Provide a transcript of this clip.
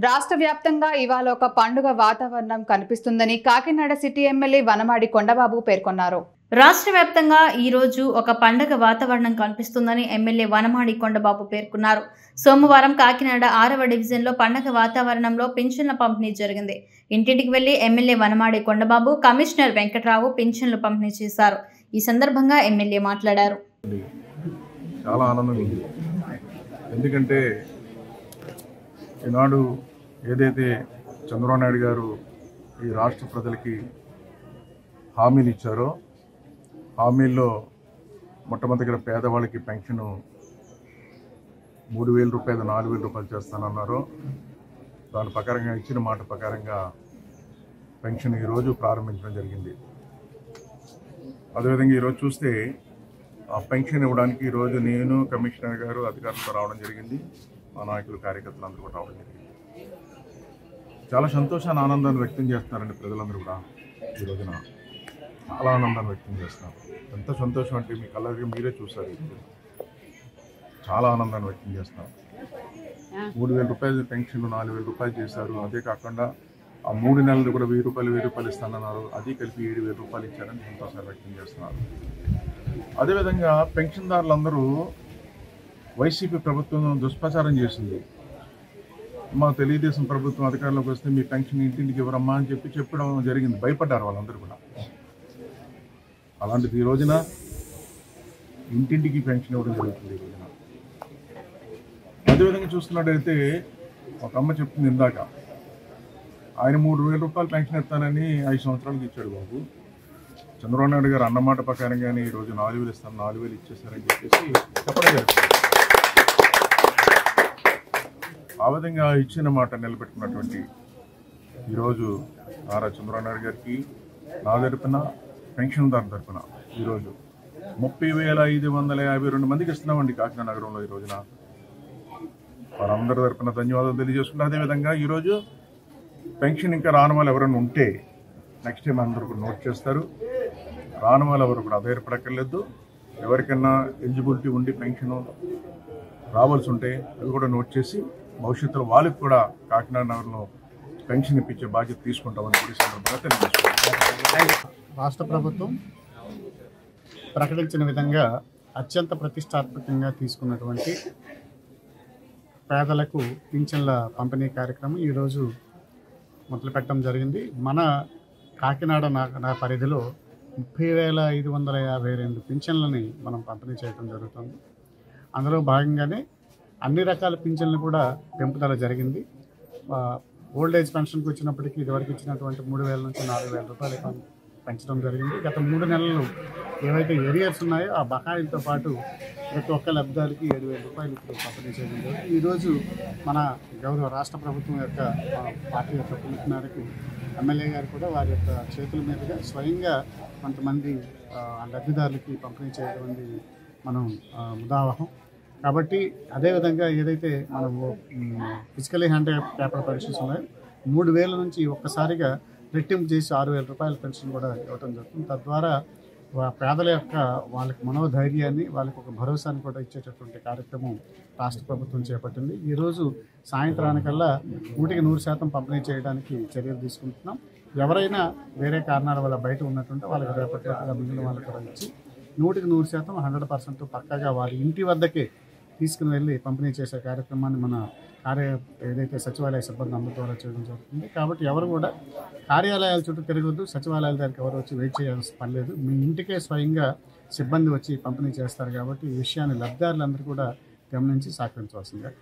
రాష్ట్ర వ్యాప్తంగా ఇవాళ ఒక పండుగ వాతావరణం కనిపిస్తుందని కాకినాడ సిటీ ఎమ్మెల్యే వనమాడి కొండబాబు పేర్కొన్నారు. రాష్ట్ర వ్యాప్తంగా ఈ రోజు ఒక పండుగ వాతావరణం కనిపిస్తుందని ఎమ్మెల్యే వనమాడి కొండబాబు పేర్కొన్నారు. సోమవారం కాకినాడ 6వ డివిజన్లో పండుగ వాతావరణంలో పింఛన్ల పంపిణీ జరిగింది. ఇంటింటికి వెళ్లి ఎమ్మెల్యే వనమాడి కొండబాబు, కమిషనర్ వెంకట్రావు పింఛన్లు పంపిణీ చేశారు. ఈ సందర్భంగా ఎమ్మెల్యే మాట్లాడారు. చాలా ఆనందంగా ఉంది. ఎందుకంటే ఈనాడు ఏదైతే చంద్రబాబు నాయుడు గారు ఈ రాష్ట్ర ప్రజలకి హామీలు ఇచ్చారో, హామీల్లో మొట్టమొదటిగా పేదవాళ్ళకి పెన్షన్ 3,000 రూపాయలు 4,000 రూపాయలు చేస్తానన్నారో, దాని ప్రకారంగా ఇచ్చిన మాట ప్రకారంగా పెన్షన్ ఈరోజు ప్రారంభించడం జరిగింది. అదేవిధంగా ఈరోజు చూస్తే ఆ పెన్షన్ ఇవ్వడానికి ఈరోజు నేను, కమిషనర్ గారు అధికారులతో రావడం జరిగింది. మా నాయకులు, కార్యకర్తలు అందరూ కూడా రావడం జరిగింది. చాలా సంతోషాన్ని, ఆనందాన్ని వ్యక్తం చేస్తున్నారండి ప్రజలందరూ కూడా. ఈ రోజున చాలా ఆనందాన్ని వ్యక్తం చేస్తున్నారు. ఎంత సంతోషం అంటే మీ కళ్ళకి మీరే చూస్తారు. చాలా ఆనందాన్ని వ్యక్తం చేస్తున్నారు. 3,000 రూపాయలు పెన్షన్ 4,000 రూపాయలు చేశారు. అదే కాకుండా ఆ 3 నెలలు కూడా 1,000 రూపాయలు ఇస్తానన్నారు. అది కలిపి 7,000 రూపాయలు ఇచ్చారని సంతోషాన్ని వ్యక్తం చేస్తున్నారు. అదేవిధంగా పెన్షన్దారులందరూ వైసీపీ ప్రభుత్వం దుష్ప్రచారం చేసింది. మా తెలుగుదేశం ప్రభుత్వం అధికారంలోకి వస్తే మీ పెన్షన్ ఇంటింటికి ఇవ్వరమ్మా అని చెప్పడం జరిగింది. భయపడ్డారు వాళ్ళందరూ కూడా. అలాంటిది ఈ రోజున ఇంటింటికి పెన్షన్ ఇవ్వడం జరుగుతుంది. ఈ రోజున అదేవిధంగా చూస్తున్నట్టయితే ఒక అమ్మ చెప్తుంది ఇందాక, ఆయన 3,000 రూపాయలు పెన్షన్ ఇస్తానని 5 సంవత్సరాలకు ఇచ్చాడు బాబు. చంద్రబాబు నాయుడు గారు అన్నమాట ప్రకారంగానే ఈరోజు 4,000 ఇస్తాను, 4,000 ఇచ్చేస్తారని చెప్పేసి చెప్పడం జరుగుతుంది. ఆ విధంగా ఇచ్చిన మాట నిలబెట్టుకున్నటువంటి ఈరోజు నారా చంద్రబాబు నాయుడు గారికి నా తరపున, పెన్షన్దారు తరపున ఈరోజు 30,552 మందికి ఇస్తున్నామండి కాకినాడ నగరంలో. ఈ రోజున వారందరి తరపున ధన్యవాదాలు తెలియజేసుకుంటాం. అదేవిధంగా ఈరోజు పెన్షన్ ఇంకా రాని వాళ్ళు ఎవరైనా ఉంటే నెక్స్ట్ టైం అందరూ కూడా నోట్ చేస్తారు. రాని వాళ్ళు ఎవరు కూడా అధైర్యపడక్కర్లేదు. ఎవరికైనా ఎలిజిబిలిటీ ఉండి పెన్షన్ రావాల్సి ఉంటే అవి కూడా నోట్ చేసి భవిష్యత్తులో వాళ్ళకి కూడా కాకినాడ నగరంలో పెన్షన్ ఇప్పించే బాధ్యత తీసుకుంటామని కూడా సందర్భంగా తెలియజేసుకుంటాం. రాష్ట్ర ప్రభుత్వం ప్రకటించిన విధంగా అత్యంత ప్రతిష్టాత్మకంగా తీసుకున్నటువంటి పేదలకు పింఛన్ల పంపిణీ కార్యక్రమం ఈరోజు మొదలుపెట్టడం జరిగింది. మన కాకినాడ నా పరిధిలో 30,552 పింఛన్లని మనం పంపిణీ చేయడం జరుగుతుంది. అందులో భాగంగానే అన్ని రకాల పింఛన్లు కూడా పెంపుదల జరిగింది. ఓల్డ్ ఏజ్ పెన్షన్కి వచ్చినప్పటికీ ఇదివరకు ఇచ్చినటువంటి 3,000 నుంచి 4,000 రూపాయలు పెంచడం జరిగింది. గత 3 నెలలు ఏవైతే ఏరియర్స్ ఉన్నాయో ఆ బకాయిలతో పాటు ప్రతి ఒక్క లబ్ధాలకి 7,000 రూపాయలు ఇప్పుడు పంపిణీ చేయడం జరిగింది. ఈరోజు మన గౌరవ రాష్ట్ర ప్రభుత్వం యొక్క పార్టీ యొక్క పిలుపు మేరకు ఎమ్మెల్యే గారు కూడా వారి యొక్క చేతుల మీదుగా స్వయంగా కొంతమంది లబ్ధిదారులకి పంపిణీ చేయడం అనేది మనం ముదావహం. కాబట్టి అదేవిధంగా ఏదైతే మనము ఫిజికలీ హ్యాండిక్యాప్డ్ పెన్షన్స్ ఉన్నాయో 3,000 నుంచి ఒక్కసారిగా రెట్టింపు చేసి 6,000 రూపాయల పెన్షన్ కూడా ఇవ్వడం జరుగుతుంది. తద్వారా పేదల యొక్క వాళ్ళకి మనోధైర్యాన్ని, వాళ్ళకి ఒక భరోసాని కూడా ఇచ్చేటటువంటి కార్యక్రమం రాష్ట్ర ప్రభుత్వం చేపట్టింది. ఈరోజు సాయంత్రానికల్లా 100% పంపిణీ చేయడానికి చర్యలు తీసుకుంటున్నాం. ఎవరైనా వేరే కారణాల వల్ల బయట ఉన్నట్టుంటే వాళ్ళకి రేపటిగా మిగిలిన వాళ్ళకి కూడా ఇచ్చి 100% 100% పక్కాగా వారి ఇంటి వద్దకే తీసుకుని వెళ్ళి పంపిణీ చేసే కార్యక్రమాన్ని మన ఏదైతే సచివాలయ సిబ్బంది అందరి ద్వారా చేయడం జరుగుతుంది. కాబట్టి ఎవరు కూడా కార్యాలయాల చుట్టూ తిరగొద్దు, సచివాలయాల దగ్గరికి ఎవరు వచ్చి వెయిట్ చేయాల్సిన పని లేదు. మీ ఇంటికే స్వయంగా సిబ్బంది వచ్చి పంపిణీ చేస్తారు. కాబట్టి ఈ విషయాన్ని లబ్ధిదారులందరూ కూడా గమనించి సహకరించవలసిందిగా